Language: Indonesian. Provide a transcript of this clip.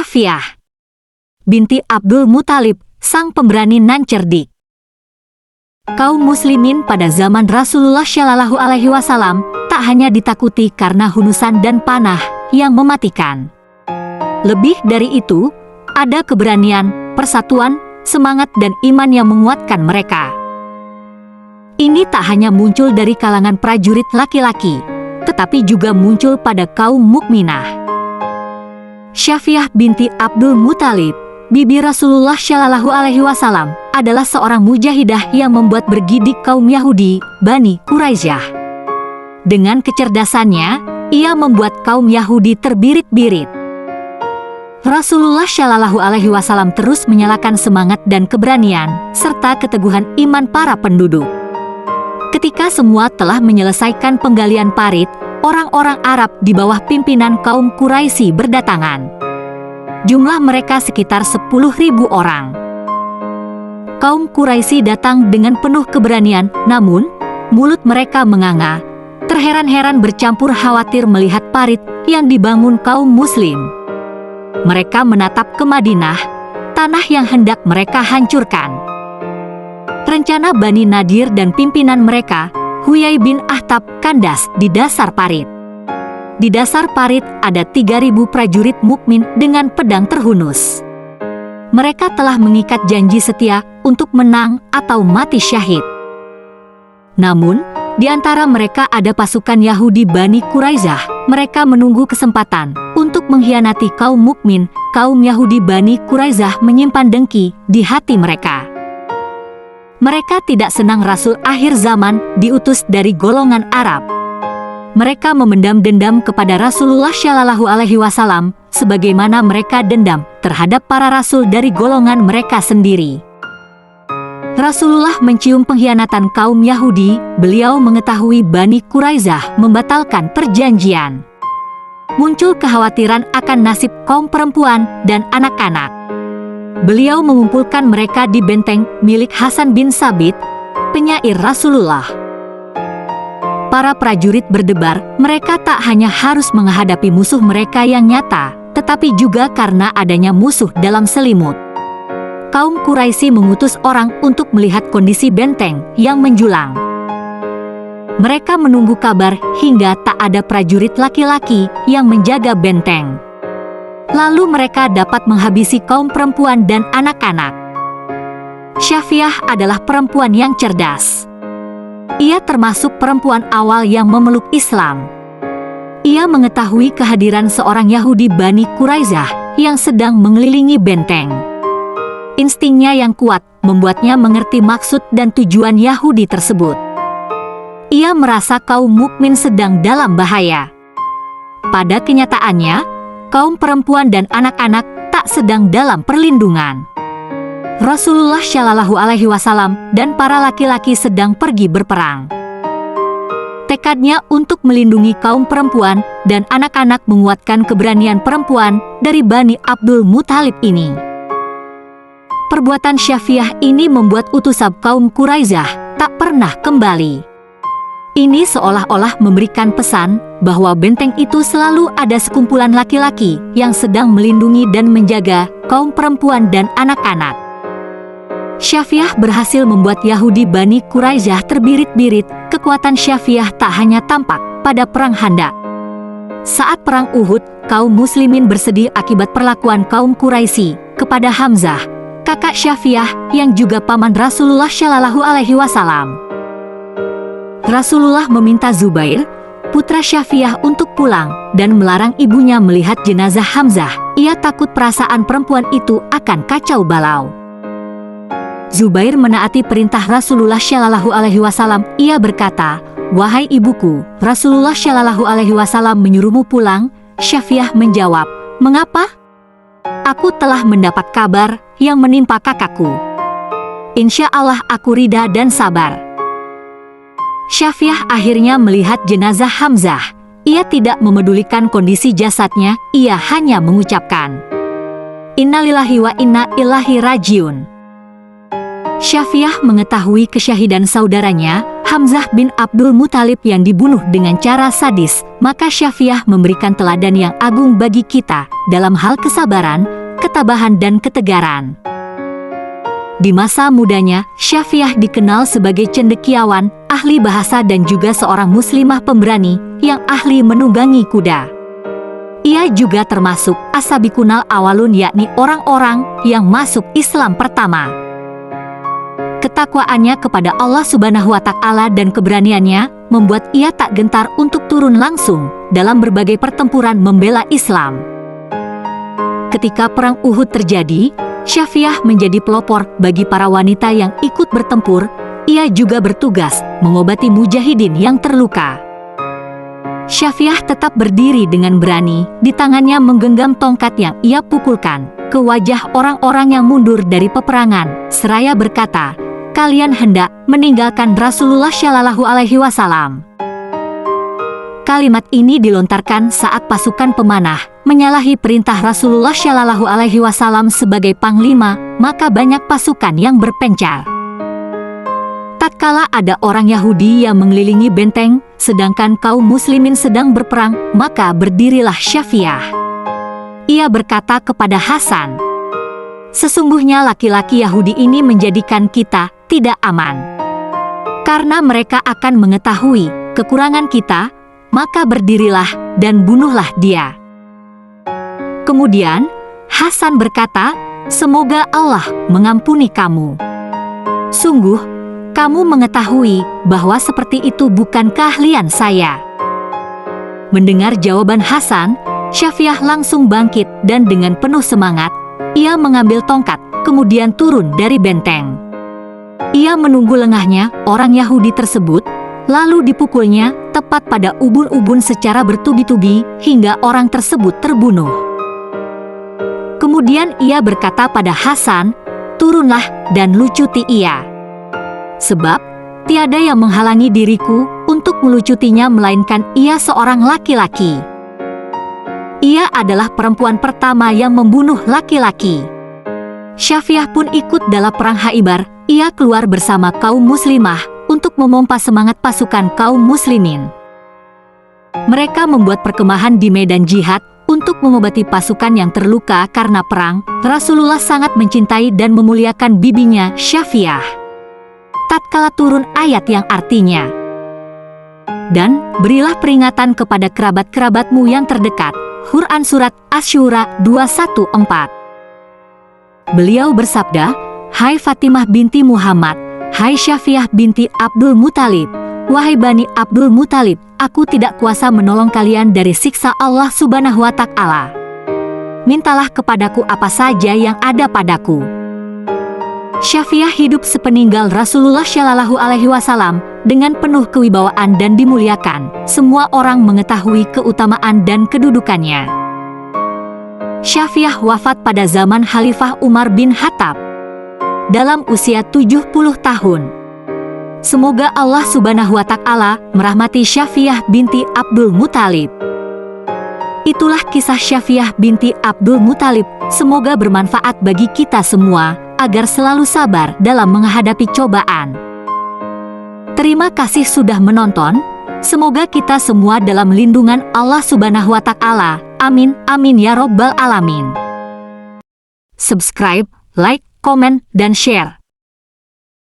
Syafiah binti Abdul Muthalib, sang pemberani nan cerdik. Kaum muslimin pada zaman Rasulullah Shallallahu Alaihi Wasallam tak hanya ditakuti karena hunusan dan panah yang mematikan. Lebih dari itu, ada keberanian, persatuan, semangat dan iman yang menguatkan mereka. Ini tak hanya muncul dari kalangan prajurit laki-laki, tetapi juga muncul pada kaum mukminah. Syafiah binti Abdul Muthalib, bibi Rasulullah Shallallahu Alaihi Wasallam, adalah seorang mujahidah yang membuat bergidik kaum Yahudi, Bani Quraisyah. Dengan kecerdasannya, ia membuat kaum Yahudi terbirit-birit. Rasulullah Shallallahu Alaihi Wasallam terus menyalakan semangat dan keberanian, serta keteguhan iman para penduduk. Ketika semua telah menyelesaikan penggalian parit, orang-orang Arab di bawah pimpinan kaum Quraisy berdatangan. Jumlah mereka sekitar 10.000 orang. Kaum Quraisy datang dengan penuh keberanian, namun mulut mereka menganga, terheran-heran bercampur khawatir melihat parit yang dibangun kaum muslim. Mereka menatap ke Madinah, tanah yang hendak mereka hancurkan. Rencana Bani Nadir dan pimpinan mereka, Huyai bin Akhtab, kandas di dasar parit. Di dasar parit ada 3.000 prajurit mukmin dengan pedang terhunus. Mereka telah mengikat janji setia untuk menang atau mati syahid. Namun, di antara mereka ada pasukan Yahudi Bani Quraisyah. Mereka menunggu kesempatan untuk mengkhianati kaum mukmin. Kaum Yahudi Bani Quraisyah menyimpan dengki di hati mereka. Mereka tidak senang Rasul akhir zaman diutus dari golongan Arab. Mereka memendam dendam kepada Rasulullah Shallallahu Alaihi Wasallam, sebagaimana mereka dendam terhadap para rasul dari golongan mereka sendiri. Rasulullah mencium pengkhianatan kaum Yahudi. Beliau mengetahui Bani Quraisyah membatalkan perjanjian. Muncul kekhawatiran akan nasib kaum perempuan dan anak-anak. Beliau mengumpulkan mereka di benteng milik Hasan bin Sabit, penyair Rasulullah. Para prajurit berdebar, mereka tak hanya harus menghadapi musuh mereka yang nyata, tetapi juga karena adanya musuh dalam selimut. Kaum Quraisy mengutus orang untuk melihat kondisi benteng yang menjulang. Mereka menunggu kabar hingga tak ada prajurit laki-laki yang menjaga benteng. Lalu mereka dapat menghabisi kaum perempuan dan anak-anak. Syafiah adalah perempuan yang cerdas. Ia termasuk perempuan awal yang memeluk Islam. Ia mengetahui kehadiran seorang Yahudi Bani Quraisyah yang sedang mengelilingi benteng. Instingnya yang kuat membuatnya mengerti maksud dan tujuan Yahudi tersebut. Ia merasa kaum mukmin sedang dalam bahaya. Pada kenyataannya, kaum perempuan dan anak-anak tak sedang dalam perlindungan. Rasulullah Shallallahu Alaihi Wasallam dan para laki-laki sedang pergi berperang. Tekadnya untuk melindungi kaum perempuan dan anak-anak menguatkan keberanian perempuan dari Bani Abdul Muthalib ini. Perbuatan Syafiah ini membuat utusan kaum Quraisyah tak pernah kembali. Ini seolah-olah memberikan pesan bahwa benteng itu selalu ada sekumpulan laki-laki yang sedang melindungi dan menjaga kaum perempuan dan anak-anak. Syafiah berhasil membuat Yahudi Bani Quraisyah terbirit-birit. Kekuatan Syafiah tak hanya tampak pada perang Khandaq. Saat perang Uhud, kaum muslimin bersedih akibat perlakuan kaum Quraisy kepada Hamzah, kakak Syafiah yang juga paman Rasulullah Shallallahu Alaihi Wasallam. Rasulullah meminta Zubair, putra Syafiah, untuk pulang dan melarang ibunya melihat jenazah Hamzah. Ia takut perasaan perempuan itu akan kacau balau. Zubair menaati perintah Rasulullah Shallallahu Alaihi Wasallam. Ia berkata, "Wahai ibuku, Rasulullah Shallallahu Alaihi Wasallam menyuruhmu pulang." Syafiah menjawab, "Mengapa? Aku telah mendapat kabar yang menimpa kakakku. Insya Allah aku ridha dan sabar." Syafiah akhirnya melihat jenazah Hamzah. Ia tidak memedulikan kondisi jasadnya, ia hanya mengucapkan, "Innalillahi wa inna ilaihi rajiun." Syafiah mengetahui kesyahidan saudaranya, Hamzah bin Abdul Muthalib, yang dibunuh dengan cara sadis. Maka Syafiah memberikan teladan yang agung bagi kita dalam hal kesabaran, ketabahan dan ketegaran. Di masa mudanya, Syafiah dikenal sebagai cendekiawan, ahli bahasa dan juga seorang muslimah pemberani yang ahli menunggangi kuda. Ia juga termasuk as-sabiqunal awalun, yakni orang-orang yang masuk Islam pertama. Ketakwaannya kepada Allah Subhanahu wa Ta'ala dan keberaniannya membuat ia tak gentar untuk turun langsung dalam berbagai pertempuran membela Islam. Ketika perang Uhud terjadi, Syafiah menjadi pelopor bagi para wanita yang ikut bertempur. Ia juga bertugas mengobati mujahidin yang terluka. Syafiah tetap berdiri dengan berani, di tangannya menggenggam tongkat yang ia pukulkan ke wajah orang-orang yang mundur dari peperangan, seraya berkata, "Kalian hendak meninggalkan Rasulullah Shallallahu Alaihi Wasallam." Kalimat ini dilontarkan saat pasukan pemanah menyalahi perintah Rasulullah Shallallahu Alaihi Wasallam sebagai panglima, maka banyak pasukan yang berpencar. Tatkala ada orang Yahudi yang mengelilingi benteng, sedangkan kaum muslimin sedang berperang, maka berdirilah Syafiah. Ia berkata kepada Hasan, "Sesungguhnya laki-laki Yahudi ini menjadikan kita tidak aman. Karena mereka akan mengetahui kekurangan kita, maka berdirilah dan bunuhlah dia." Kemudian Hasan berkata, "Semoga Allah mengampuni kamu. Sungguh, kamu mengetahui bahwa seperti itu bukan keahlian saya." Mendengar jawaban Hasan, Syafiah langsung bangkit dan dengan penuh semangat, ia mengambil tongkat, kemudian turun dari benteng. Ia menunggu lengahnya orang Yahudi tersebut, lalu dipukulnya tepat pada ubun-ubun secara bertubi-tubi hingga orang tersebut terbunuh. Kemudian ia berkata pada Hasan, "Turunlah dan lucuti ia. Sebab tiada yang menghalangi diriku untuk melucutinya melainkan ia seorang laki-laki. Ia adalah perempuan pertama yang membunuh laki-laki." Syafiah pun ikut dalam perang Khaibar. Ia keluar bersama kaum muslimah untuk memompa semangat pasukan kaum muslimin. Mereka membuat perkemahan di medan jihad untuk mengobati pasukan yang terluka karena perang. Rasulullah sangat mencintai dan memuliakan bibinya Syafiah. Tatkala turun ayat yang artinya, "Dan berilah peringatan kepada kerabat-kerabatmu yang terdekat." Quran Surat Asy-Syura 214. Beliau bersabda, "Hai Fatimah binti Muhammad, hai Syafiah binti Abdul Muthalib, wahai Bani Abdul Muthalib, aku tidak kuasa menolong kalian dari siksa Allah Subhanahu wa Ta'ala. Mintalah kepadaku apa saja yang ada padaku." Syafiah hidup sepeninggal Rasulullah Shallallahu Alaihi Wasallam dengan penuh kewibawaan dan dimuliakan. Semua orang mengetahui keutamaan dan kedudukannya. Syafiah wafat pada zaman Khalifah Umar bin Khattab dalam usia 70 tahun. Semoga Allah Subhanahu wa Ta'ala merahmati Syafiah binti Abdul Muthalib. Itulah kisah Syafiah binti Abdul Muthalib. Semoga bermanfaat bagi kita semua agar selalu sabar dalam menghadapi cobaan. Terima kasih sudah menonton. Semoga kita semua dalam lindungan Allah Subhanahu wa Ta'ala. Amin, amin ya robbal alamin. Subscribe, like, komen, dan share.